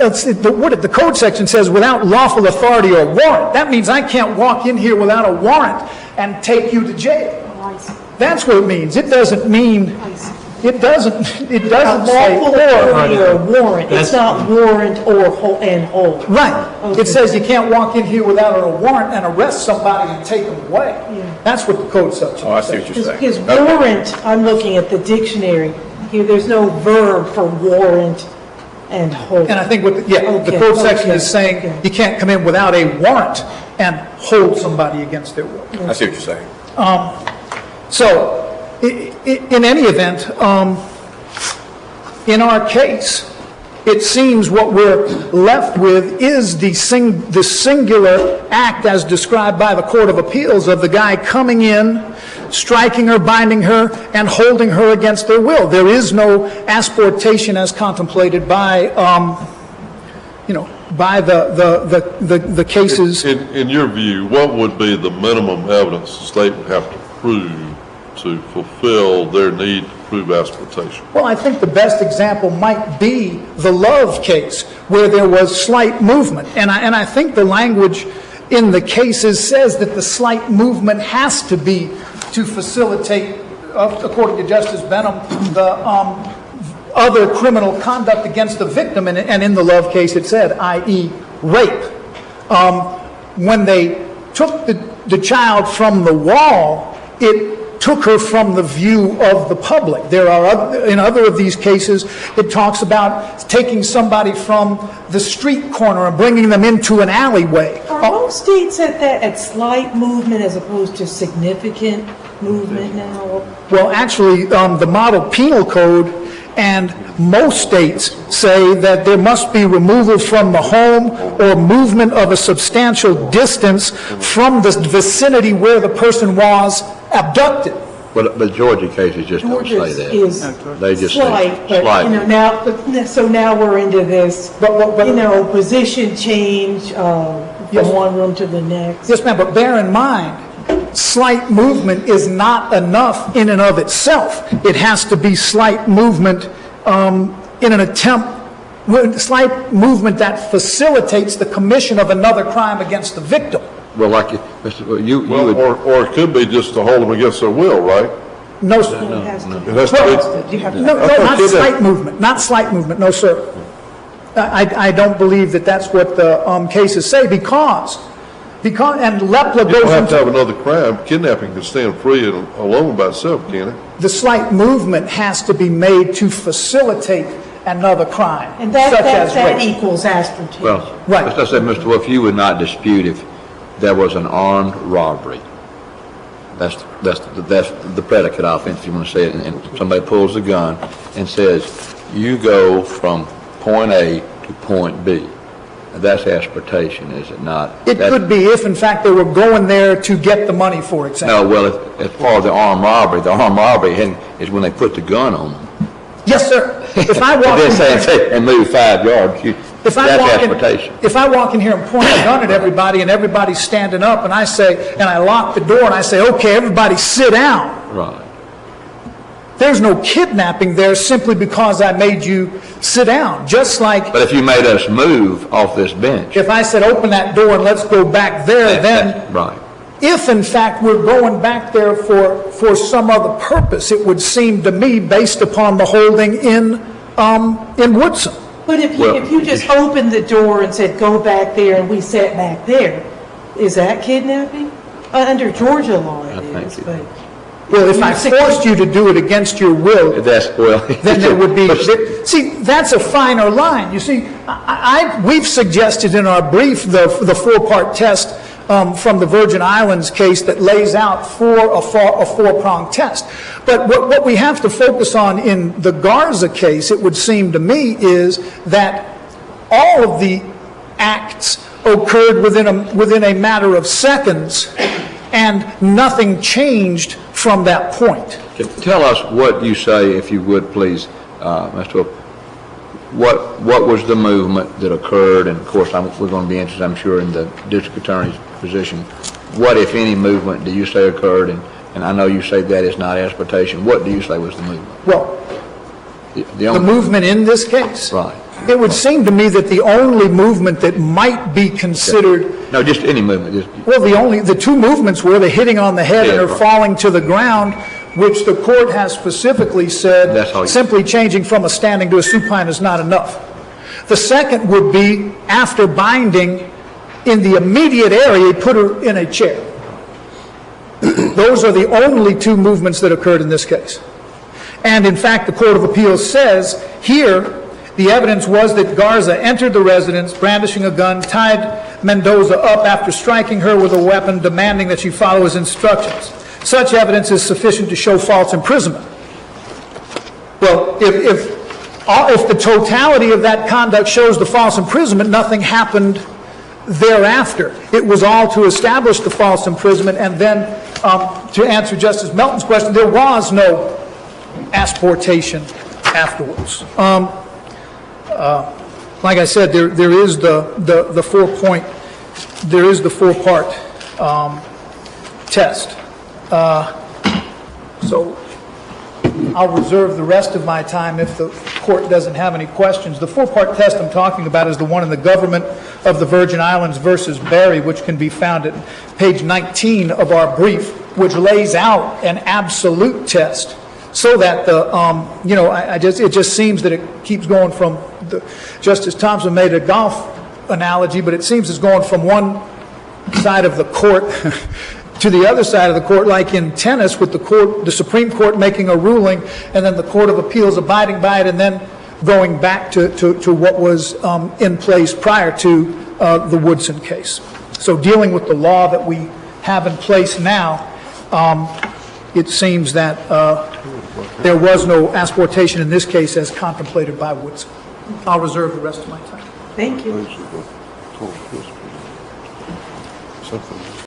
the code section says without lawful authority or warrant. That means I can't walk in here without a warrant and take you to jail. That's what it means. It doesn't mean. It doesn't say lawful authority or warrant. It's not warrant or hold. Right. Okay. It says you can't walk in here without a warrant and arrest somebody and take them away. Yeah. That's what the code section says. Oh, I see what you're saying. Because warrant, I'm looking at the dictionary here. There's no verb for warrant and hold. And I think the code section is saying you can't come in without a warrant and hold somebody against their will. I see what you're saying. So, in any event, in our case, it seems what we're left with is the singular act as described by the Court of Appeals of the guy coming in, striking her, binding her, and holding her against their will. There is no asportation as contemplated by, by the cases. In your view, what would be the minimum evidence the state would have to prove to fulfill their need to prove asportation? Well, I think the best example might be the Love case, where there was slight movement. And I think the language in the cases says that the slight movement has to be to facilitate, according to Justice Benham, the other criminal conduct against the victim. And in the Love case it said, i.e. rape. When they took the child from the wall, it took her from the view of the public. There are in other of these cases, it talks about taking somebody from the street corner and bringing them into an alleyway. Are most states at slight movement as opposed to significant movement now? Well, actually, the model penal code and most states say that there must be removal from the home or movement of a substantial distance from the vicinity where the person was abducted. But the Georgia cases just don't say that. They just slight, say slight. So now we're into this, position change from one room to the next. Yes, ma'am, but bear in mind, slight movement is not enough in and of itself. It has to be slight movement in an attempt, slight movement that facilitates the commission of another crime against the victim. Well, like or it could be just to hold them against their will, right? No, sir. Not slight movement. Not slight movement. No, sir. I don't believe that that's what the cases say because and Lepla goes You don't have to have another crime. Kidnapping can stand free and alone by itself, can it? The slight movement has to be made to facilitate another crime, and that equals asportation. Well, right. As I said, Mr. Wolf, you would not dispute if there was an armed robbery. That's the predicate offense, if you want to say it, and somebody pulls a gun and says, you go from point A to point B. That's asportation, is it not? It could be if, in fact, they were going there to get the money, for example. No, well, as far as the armed robbery is when they put the gun on them. Yes, sir. If I walk in and move 5 yards, that's asportation. If I walk in here and point a gun at everybody and everybody's standing up and I lock the door and I say, okay, everybody sit down. Right. There's no kidnapping there simply because I made you sit down. Just like... But if you made us move off this bench... If I said, open that door and let's go back there, then... Right. If, in fact, we're going back there for some other purpose, it would seem to me, based upon the holding in Woodson. But if you just opened the door and said, go back there, and we sat back there, is that kidnapping? Under Georgia law, it is. But well, if I forced you to do it against your will, then there would be... See, that's a finer line. You see, we've suggested in our brief the 4-part test from the Virgin Islands case that lays out a four-pronged test. But what we have to focus on in the Garza case, it would seem to me, is that all of the acts occurred within a matter of seconds, and nothing changed from that point. Tell us what you say, if you would, please, Mr. Wolf. What was the movement that occurred? And, of course, we're going to be interested, I'm sure, in the district attorney's position. What, if any, movement do you say occurred? And I know you say that is not asportation. What do you say was the movement? Well, the movement in this case. Right. It would seem to me that the only movement that might be considered, No, just any movement, just, well, the two movements were the hitting on the head and her Yeah, right. falling to the ground, which the court has specifically said That's all you- simply changing from a standing to a supine is not enough. The second would be after binding in the immediate area, he put her in a chair. Those are the only two movements that occurred in this case. And in fact, the Court of Appeals says here, the evidence was that Garza entered the residence brandishing a gun, tied Mendoza up after striking her with a weapon, demanding that she follow his instructions. Such evidence is sufficient to show false imprisonment. Well, if the totality of that conduct shows the false imprisonment, nothing happened thereafter. It was all to establish the false imprisonment, and then to answer Justice Melton's question, there was no asportation afterwards. Like I said, there is the 4-point, there is the 4-part test. So I'll reserve the rest of my time if the court doesn't have any questions. The 4-part test I'm talking about is the one in the Government of the Virgin Islands versus Berry, which can be found at page 19 of our brief, which lays out an absolute test. So that it just seems that it keeps going from Justice Thompson made a golf analogy, but it seems it's going from one side of the court to the other side of the court, like in tennis, with the Supreme Court making a ruling, and then the Court of Appeals abiding by it, and then going back to what was in place prior to the Woodson case. So dealing with the law that we have in place now, it seems that there was no asportation in this case as contemplated by Woodson. I'll reserve the rest of my time. Thank you. Something.